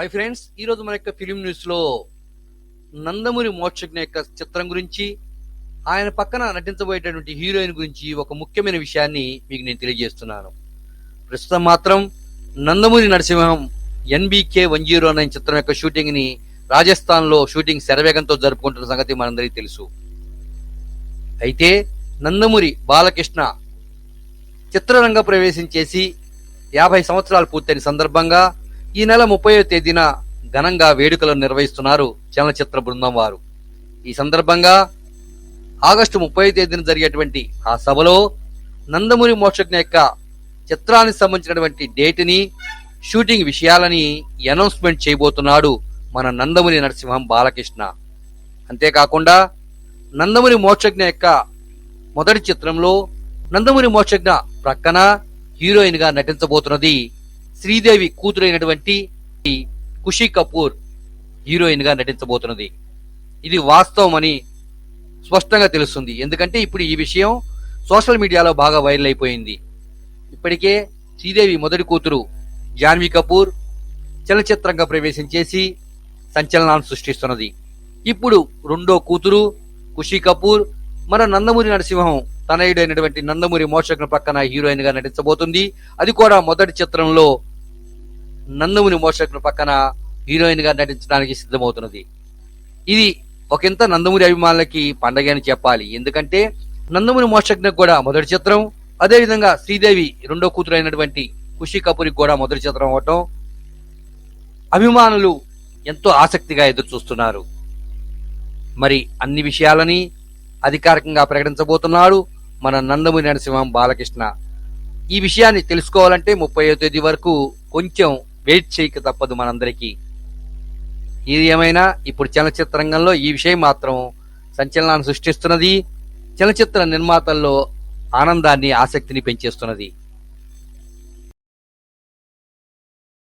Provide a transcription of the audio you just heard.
Hi friends, ఈరోజు మన యొక్క ఫిలిం న్యూస్లో నందమూరి మోక్షజ్ఞ యొక్క చిత్రం గురించి, ఆయన పక్కన నటించబోయేటటువంటి హీరోయిన్ గురించి ఒక ముఖ్యమైన విషయాన్ని మీకు నేను తెలియజేస్తున్నాను. ప్రస్తుతం మాత్రం నందమూరి నరసింహం NBK 109 చిత్రం యొక్క షూటింగ్ని రాజస్థాన్లో షూటింగ్ శరవేగంతో జరుపుకుంటున్న సంగతి మనందరికీ తెలుసు. అయితే నందమూరి బాలకృష్ణ చిత్రరంగ ప్రవేశం చేసి 50 సంవత్సరాలు పూర్తయిన సందర్భంగా ఈ నెల 30వ తేదీన ఘనంగా వేడుకలను నిర్వహిస్తున్నారు చలనచిత్ర బృందం వారు. ఈ సందర్భంగా ఆగస్టు 30వ తేదీన జరిగేటువంటి ఆ సభలో నందమూరి మోక్షజ్ఞ యొక్క చిత్రానికి సంబంధించినటువంటి డేట్ని, షూటింగ్ విషయాలని అనౌన్స్మెంట్ చేయబోతున్నాడు మన నందమూరి నరసింహం బాలకృష్ణ. అంతేకాకుండా నందమూరి మోక్షజ్ఞ యొక్క మొదటి చిత్రంలో నందమూరి మోక్షజ్ఞ ప్రక్కన హీరోయిన్ గా నటించబోతున్నది శ్రీదేవి కూతురైనటువంటి ఖుషీ కపూర్ హీరోయిన్ గా నటించబోతున్నది. ఇది వాస్తవమని స్పష్టంగా తెలుస్తుంది. ఎందుకంటే ఇప్పుడు ఈ విషయం సోషల్ మీడియాలో బాగా వైరల్ అయిపోయింది. ఇప్పటికే శ్రీదేవి మొదటి కూతురు జాన్వీ కపూర్ చలనచిత్రంగా ప్రవేశం చేసి సంచలనాన్ని సృష్టిస్తున్నది. ఇప్పుడు రెండో కూతురు ఖుషీ కపూర్ మన నందమూరి నరసింహం తనయుడైనటువంటి నందమూరి మోక్షజ్ఞ పక్కన హీరోయిన్ గా నటించబోతుంది. అది కూడా మొదటి చిత్రంలో నందమూరి మోక్షజ్ఞ పక్కన హీరోయిన్ గా నటించడానికి సిద్ధమవుతున్నది. ఇది ఒకంత నందమూరి అభిమానులకి పండగ అని చెప్పాలి. ఎందుకంటే నందమూరి మోక్షజ్ఞ కూడా మొదటి చిత్రం, అదేవిధంగా శ్రీదేవి రెండో కూతురు అయినటువంటి ఖుషీ కపూర్కి కూడా మొదటి చిత్రం అవటం అభిమానులు ఎంతో ఆసక్తిగా ఎదురు చూస్తున్నారు. మరి అన్ని విషయాలని అధికారికంగా ప్రకటించబోతున్నాడు మన నందమూరి నరసింహం బాలకృష్ణ. ఈ విషయాన్ని తెలుసుకోవాలంటే 30వ తేదీ వరకు కొంచెం వెయిట్ చేయక తప్పదు మనందరికీ. ఇది ఏమైనా ఇప్పుడు చలనచిత్ర రంగంలో ఈ విషయం మాత్రం సంచలనాన్ని సృష్టిస్తున్నది. చలనచిత్ర నిర్మాతల్లో ఆనందాన్ని, ఆసక్తిని పెంచేస్తున్నది.